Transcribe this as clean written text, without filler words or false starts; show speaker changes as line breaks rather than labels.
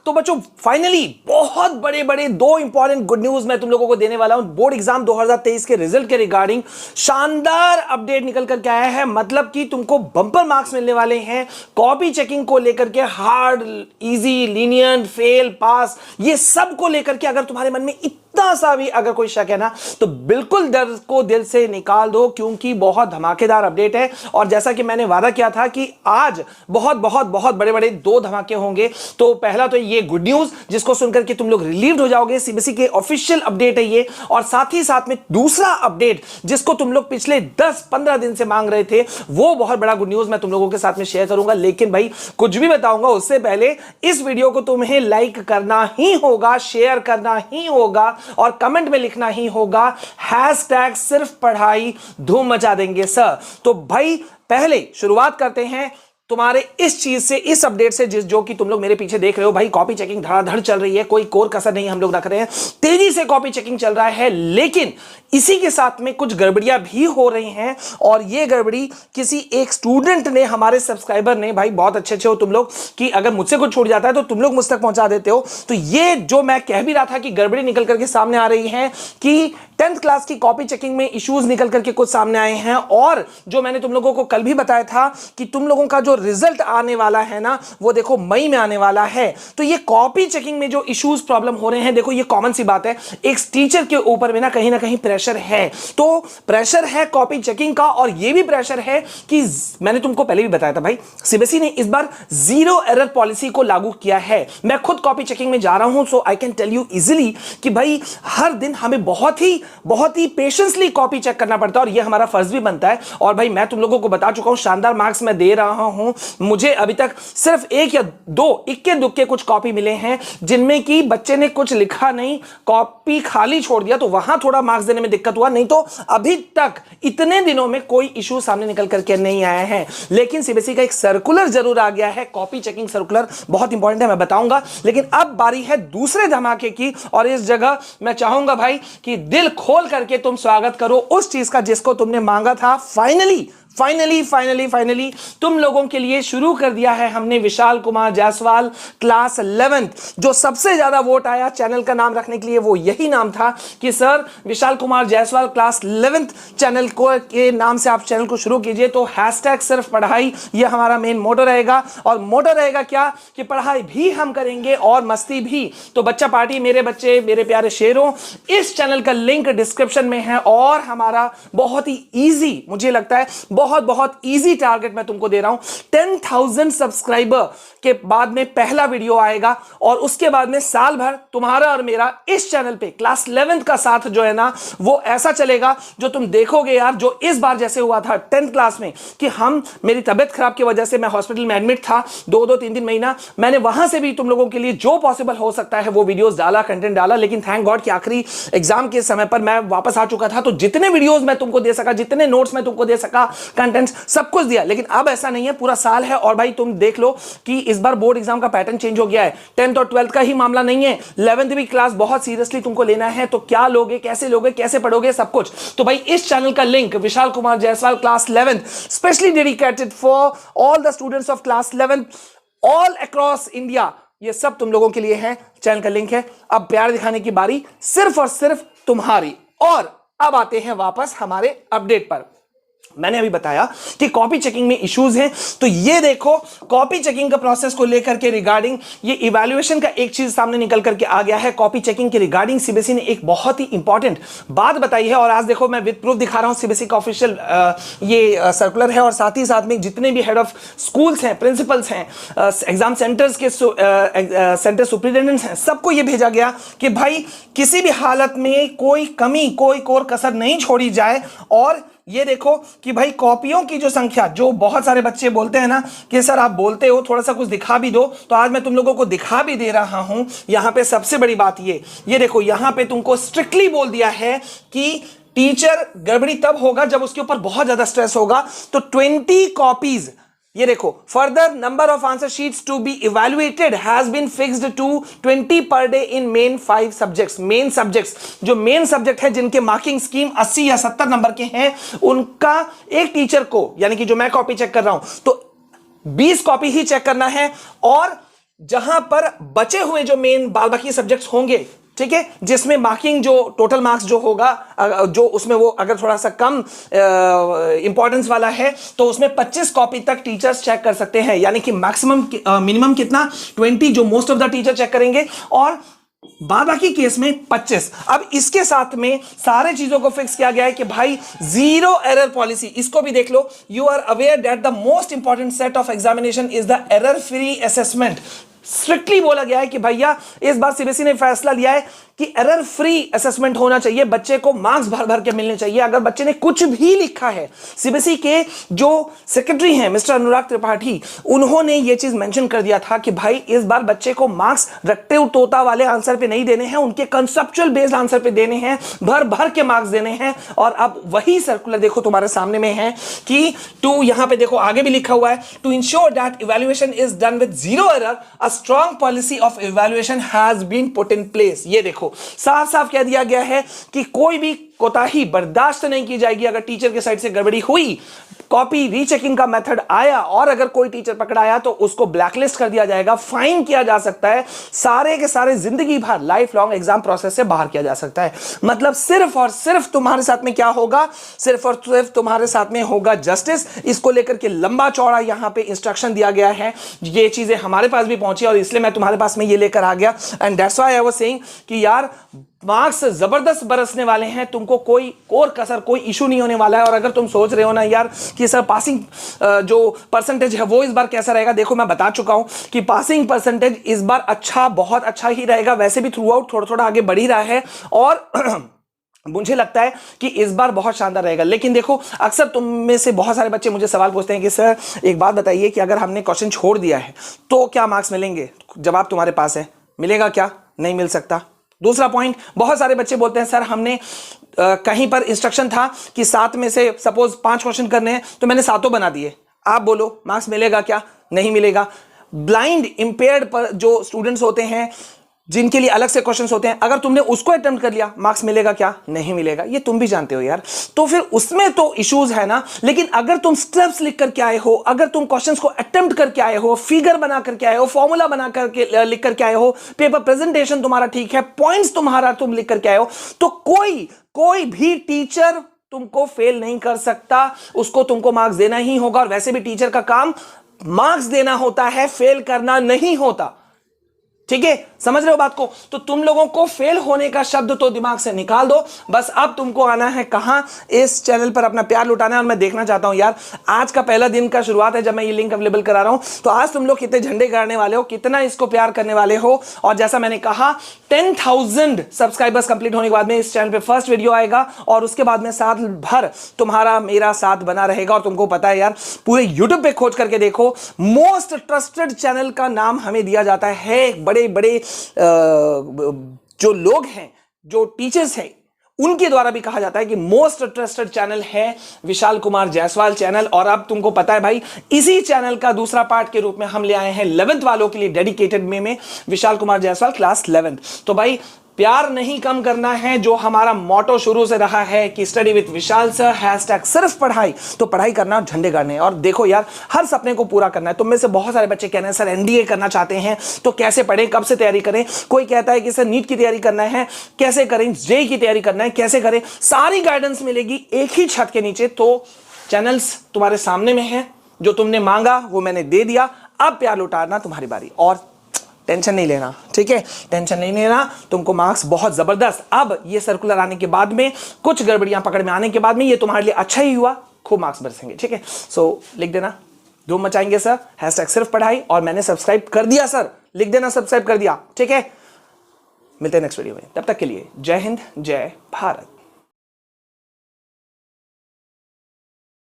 तो बच्चों फाइनली बहुत बड़े बड़े दो इंपॉर्टेंट गुड न्यूज मैं तुम लोगों को देने वाला हूं। बोर्ड एग्जाम 2023 के रिजल्ट के रिगार्डिंग शानदार अपडेट निकल करके आया है। मतलब कि तुमको बंपर मार्क्स मिलने वाले हैं कॉपी चेकिंग को लेकर के। हार्ड, इजी, लीनियंट, फेल, पास, ये सब को लेकर के अगर तुम्हारे मन में इतना सा भी अगर कोई शक है ना, तो बिल्कुल डर को दिल से निकाल दो, क्योंकि बहुत धमाकेदार अपडेट है। और जैसा कि मैंने वादा किया था कि आज बहुत बहुत बहुत बड़े बड़े दो धमाके होंगे। तो पहला तो ये गुड न्यूज जिसको सुनकर के तुम लोग रिलीव्ड हो जाओगे, सीबीएसई के ऑफिशियल अपडेट है ये। और साथ ही साथ में दूसरा अपडेट जिसको तुम लोग पिछले 10-15 दिन से मांग रहे थे, वो बहुत बड़ा गुड न्यूज मैं तुम लोगों के साथ में शेयर करूंगा। लेकिन भाई कुछ भी बताऊंगा उससे पहले इस वीडियो को तुम्हें लाइक करना ही होगा, शेयर करना ही होगा और कमेंट में लिखना ही होगा हैशटैग सिर्फ पढ़ाई, धूम मचा देंगे सर। तो भाई पहले शुरुआत करते हैं तुम्हारे इस चीज से, इस अपडेट से, जो कि तुम लोग मेरे पीछे देख रहे हो। भाई कॉपी चेकिंग धड़ाधड़ चल रही है, कोई कोर कसर नहीं हम लोग रख रहे हैं, तेजी से कॉपी चेकिंग चल रहा है। लेकिन इसी के साथ में कुछ गड़बड़ियां भी हो रही हैं। और ये गड़बड़ी किसी एक स्टूडेंट ने, हमारे सब्सक्राइबर ने, भाई बहुत अच्छे हो तुम लोग कि अगर मुझसे कुछ छूट जाता है तो तुम लोग मुझ तक पहुंचा देते हो। तो ये जो मैं कह भी रहा था कि गड़बड़ी निकल करके सामने आ रही है कि 10th क्लास की कॉपी चेकिंग में इश्यूज निकल करके कुछ सामने आए हैं। और जो मैंने तुम लोगों को कल भी बताया था कि तुम लोगों का जो रिजल्ट आने वाला है ना, वो देखो मई में आने वाला है। तो ये कॉपी चेकिंग में जो इश्यूज प्रॉब्लम हो रहे हैं, देखो ये कॉमन सी बात है, एक टीचर के ऊपर में ना कहीं प्रेशर है। तो प्रेशर है कॉपी चेकिंग का, और ये भी प्रेशर है कि मैंने तुमको पहले भी बताया था भाई, सीबीएसई ने इस बार जीरो एरर पॉलिसी को लागू किया है। मैं खुद कॉपी चेकिंग में जा रहा हूं, so I can tell you easily कि भाई हर दिन हमें बहुत ही पेशेंसली कॉपी चेक करना पड़ता है, और ये हमारा फर्ज भी बनता है। और भाई मैं तुम लोगों को बता चुका हूं, शानदार मार्क्स मैं दे रहा हूं। मुझे अभी तक सिर्फ एक या दो इक्के दुक्के कुछ कॉपी मिले हैं जिनमें कि बच्चे ने कुछ लिखा नहीं, कॉपी खाली छोड़ दिया, तो वहां थोड़ा मार्क्स देने में दिक्कत हुआ। नहीं तो अभी तक इतने दिनों में कोई इशू सामने निकल करके नहीं आया है। लेकिन सीबीएसई का एक सर्कुलर जरूर आ गया है, कॉपी चेकिंग सर्कुलर, बहुत इंपॉर्टेंट है, मैं बताऊंगा। लेकिन अब बारी है दूसरे धमाके की, और इस जगह मैं चाहूंगा भाई कि दिल खोल करके तुम स्वागत करो उस चीज का जिसको तुमने मांगा था। फाइनली तुम लोगों के लिए शुरू कर दिया है हमने विशाल कुमार जायसवाल क्लास 11th। जो सबसे ज्यादा वोट आया चैनल का नाम रखने के लिए वो यही नाम था कि sir Vishal Kumar Jaiswal class 11th channel को के नाम से आप चैनल को शुरू कीजिए। तो हैशटैग सिर्फ पढ़ाई, ये हमारा मेन मोटो रहेगा। और मोटो रहेगा क्या कि पढ़ाई भी हम करेंगे और मस्ती भी। तो बच्चा पार्टी, मेरे बच्चे, मेरे प्यारे शेरों, इस चैनल का लिंक डिस्क्रिप्शन में है। और हमारा बहुत ही ईजी, मुझे लगता है बहुत इजी टारगेट मैं तुमको दे रहा हूं। 10,000 सब्सक्राइबर के बाद में पहला वीडियो आएगा, और उसके बाद में साल भर तुम्हारा और मेरा इस चैनल पे क्लास 11th का साथ जो है ना, वो ऐसा चलेगा जो तुम देखोगे यार, जो इस बार जैसे हुआ था 10th क्लास में कि मेरी तबियत खराब की वजह से मैं हॉस्पिटल में एडमिट था 2-3 महीना। मैंने वहां से भी तुम लोगों के लिए जो पॉसिबल हो सकता है वो वीडियोस डाला, कंटेंट डाला। लेकिन थैंक गॉड कि आखिरी एग्जाम के समय पर मैं वापस आ चुका था, तो जितने वीडियोस मैं तुमको दे सका, जितने नोट्स मैं तुमको दे सका, कंटेंट्स सब कुछ दिया। लेकिन अब ऐसा नहीं है, पूरा साल है। और भाई तुम देख लो कि इस बार बोर्ड एग्जाम का पैटर्न चेंज हो गया है। 10th और 12th का ही मामला नहीं है, 11th भी क्लास बहुत सीरियसली तुमको लेना है। तो क्या लोगे, कैसे पढ़ोगे, सब कुछ। तो भाई इस चैनल का link Vishal Kumar Jaiswal class 11th specially dedicated for all the students of class 11th all across India, ये सब तुम लोगों के लिए है। चैनल का लिंक है। अब प्यार दिखाने की बारी सिर्फ और सिर्फ तुम्हारी। और अब आते हैं वापस हमारे अपडेट पर। मैंने अभी बताया कि कॉपी चेकिंग में इश्यूज हैं। तो ये देखो, कॉपी चेकिंग का प्रोसेस को लेकर के रिगार्डिंग ये इवैल्यूएशन का एक चीज सामने निकल करके आ गया है। कॉपी चेकिंग के रिगार्डिंग सीबीएसई ने एक बहुत ही इंपॉर्टेंट बात बताई है। और आज देखो मैं विद प्रूफ दिखा रहा हूं, सीबीएसई का ऑफिशियल ये सर्कुलर है। और साथ ही साथ में जितने भी हेड ऑफ स्कूल्स हैं, प्रिंसिपल्स हैं, एग्जाम सेंटर्स के सेंटर सुपरिटेंडेंट्स हैं, सबको ये भेजा गया कि भाई किसी भी हालत में कोई कमी, कोई कोर कसर नहीं छोड़ी जाए। और ये देखो कि भाई कॉपियों की जो संख्या, जो बहुत सारे बच्चे बोलते हैं ना कि सर आप बोलते हो थोड़ा सा कुछ दिखा भी दो, तो आज मैं तुम लोगों को दिखा भी दे रहा हूं। यहां पे सबसे बड़ी बात ये देखो, यहां पे तुमको स्ट्रिक्टली बोल दिया है कि टीचर गड़बड़ी तब होगा जब उसके ऊपर बहुत ज्यादा स्ट्रेस होगा। तो 20 कॉपीज, ये देखो, further number of answer sheets to be evaluated has been fixed to 20 per day in main 5 subjects. Main subjects, जो मेन सब्जेक्ट है जिनके मार्किंग स्कीम 80 या 70 नंबर के हैं, उनका एक टीचर को, यानी कि जो मैं कॉपी चेक कर रहा हूं, तो 20 कॉपी ही चेक करना है। और जहां पर बचे हुए जो मेन बाल बाकी सब्जेक्ट्स होंगे, ठीक है, जिसमें मार्किंग जो टोटल मार्क्स जो होगा, जो उसमें वो अगर थोड़ा सा कम इंपॉर्टेंस वाला है तो उसमें 25 कॉपी तक टीचर्स चेक कर सकते हैं, यानी कि मैक्सिमम मिनिमम कितना 20 जो most of the teacher check करेंगे, और बाद बाकी केस में 25। अब इसके साथ में सारे चीजों को फिक्स किया गया है कि भाई जीरो एरर पॉलिसी, इसको भी देख लो। You are aware that the most important set of examination is the error free assessment. Strictly बोला गया है कि भैया इस बार सीबीएसई ने फैसला लिया है कि एरर फ्री असेसमेंट होना चाहिए, बच्चे को मार्क्स भर भर के मिलने चाहिए। अगर बच्चे ने कुछ भी लिखा है, सीबीएसई के जो सेक्रेटरी हैं मिस्टर अनुराग त्रिपाठी, उन्होंने ये चीज मेंशन कर दिया था कि भाई इस बार बच्चे को मार्क्स रट्टे तोता वाले आंसर पे नहीं देने हैं, उनके कंसेप्चुअल बेस्ड आंसर पे देने हैं, भर भर के मार्क्स देने हैं। और अब वही सर्कुलर देखो तुम्हारे सामने में है कि टू, यहां पे देखो आगे भी लिखा हुआ है, to ensure that evaluation is done with zero error, a strong policy of evaluation has been put in place. ये देखो साफ साफ कह दिया गया है कि कोई भी कोताही बर्दाश्त नहीं की जाएगी। अगर टीचर के साइड से गड़बड़ी हुई, कॉपी रीचेकिंग का मेथड आया और अगर कोई टीचर पकड़ाया तो उसको ब्लैकलिस्ट कर दिया जाएगा, फाइन किया जा सकता है, सारे के सारे जिंदगी भर लाइफ लॉन्ग एग्जाम प्रोसेस से बाहर किया जा सकता है। मतलब सिर्फ और सिर्फ तुम्हारे साथ में क्या होगा, सिर्फ और सिर्फ तुम्हारे साथ में होगा जस्टिस। इसको लेकर के लंबा चौड़ा यहां पे इंस्ट्रक्शन दिया गया है। ये चीजें हमारे पास भी पहुंची और इसलिए मैं तुम्हारे पास में ये लेकर आ गया। And that's why I was saying कि यार मार्क्स जबरदस्त बरसने वाले हैं, तुमको कोई कोर कसर, कोई इशू नहीं होने वाला है। और अगर तुम सोच रहे हो ना यार कि सर पासिंग जो परसेंटेज है वो इस बार कैसा रहेगा, देखो मैं बता चुका हूं कि पासिंग परसेंटेज इस बार अच्छा, बहुत अच्छा ही रहेगा। वैसे भी थ्रू आउट थोड़ा थोड़ा आगे बढ़ ही रहा है और मुझे लगता है कि इस बार बहुत शानदार रहेगा। लेकिन देखो अक्सर तुम में से बहुत सारे बच्चे मुझे सवाल पूछते हैं कि सर एक बात बताइए कि अगर हमने क्वेश्चन छोड़ दिया है तो क्या मार्क्स मिलेंगे? जवाब तुम्हारे पास है, मिलेगा क्या? नहीं मिल सकता। दूसरा पॉइंट, बहुत सारे बच्चे बोलते हैं सर हमने कहीं पर इंस्ट्रक्शन था कि 7 में से सपोज 5 क्वेश्चन करने हैं तो मैंने 7 बना दिए, आप बोलो मार्क्स मिलेगा क्या? नहीं मिलेगा। ब्लाइंड इंपेयर्ड पर जो स्टूडेंट्स होते हैं जिनके लिए अलग से क्वेश्चंस होते हैं, अगर तुमने उसको अटेम्प्ट कर लिया, मार्क्स मिलेगा क्या? नहीं मिलेगा। ये तुम भी जानते हो यार, तो फिर उसमें तो इश्यूज है ना। लेकिन अगर तुम स्टेप्स लिख करके आए हो, अगर तुम क्वेश्चंस को अटेम्प्ट करके आए हो, फिगर बना करके आए हो, फॉर्मूला बना करके लिख करके आए हो, पेपर प्रेजेंटेशन तुम्हारा ठीक है, पॉइंट्स तुम्हारा तुम लिख करके आए हो, तो कोई भी टीचर तुमको फेल नहीं कर सकता, उसको तुमको मार्क्स देना ही होगा। और वैसे भी टीचर का काम मार्क्स देना होता है, फेल करना नहीं होता। ठीक है, समझ रहे हो बात को? तो तुम लोगों को फेल होने का शब्द तो दिमाग से निकाल दो। बस अब तुमको आना है कहां, इस चैनल पर अपना प्यार लुटाना है। और मैं देखना चाहता हूं यार, आज का पहला दिन का शुरुआत है जब मैं ये लिंक अवेलेबल करा रहा हूं, तो आज तुम लोग कितने झंडे गाड़ने वाले हो, कितना इसको प्यार करने वाले हो। और जैसा मैंने कहा 10,000 सब्सक्राइबर्स कंप्लीट होने के बाद में इस चैनल पे फर्स्ट वीडियो आएगा और उसके बाद में साल भर तुम्हारा मेरा साथ बना रहेगा। और तुमको पता है यार, पूरे यूट्यूब पे खोज करके देखो, मोस्ट ट्रस्टेड चैनल का नाम हमें दिया जाता है। बड़े बड़े जो लोग हैं, जो टीचर्स हैं, उनके द्वारा भी कहा जाता है कि मोस्ट ट्रस्टेड चैनल है विशाल कुमार जायसवाल चैनल। और अब तुमको पता है भाई, इसी चैनल का दूसरा पार्ट के रूप में हम ले आए हैं 11th वालों के लिए डेडिकेटेड में विशाल कुमार जायसवाल क्लास 11th। तो भाई प्यार नहीं कम करना है, जो हमारा मोटो शुरू से रहा है कि study with Vishal sir, hashtag सिर्फ पढ़ाई, तो पढ़ाई करना और झंडे गाड़ने। और देखो यार, हर सपने को पूरा करना है। तुम में से बहुत सारे बच्चे कह रहे हैं सर एनडीए करना चाहते हैं तो कैसे पढ़ें, कब से तैयारी करें? कोई कहता है कि सर नीट की तैयारी करना है, कैसे करें? जेई की तैयारी करना है, कैसे करें? सारी गाइडेंस मिलेगी एक ही छत के नीचे। तो चैनल्स तुम्हारे सामने में है, जो तुमने मांगा वो मैंने दे दिया। अब प्यार लुटाना तुम्हारी बारी, और टेंशन नहीं लेना, ठीक है? टेंशन नहीं लेना, तुमको मार्क्स बहुत जबरदस्त। अब ये सर्कुलर आने के बाद में, कुछ गड़बड़ियां पकड़ में आने के बाद में, ये तुम्हारे लिए अच्छा ही हुआ, खूब मार्क्स बरसेंगे, ठीक है? सो लिख देना, धूम मचाएंगे सर, हैशटैग सिर्फ पढ़ाई, और मैंने सब्सक्राइब कर दिया सर, लिख देना सब्सक्राइब कर दिया, ठीक है? मिलते हैं नेक्स्ट वीडियो में, तब तक के लिए जय हिंद, जय भारत।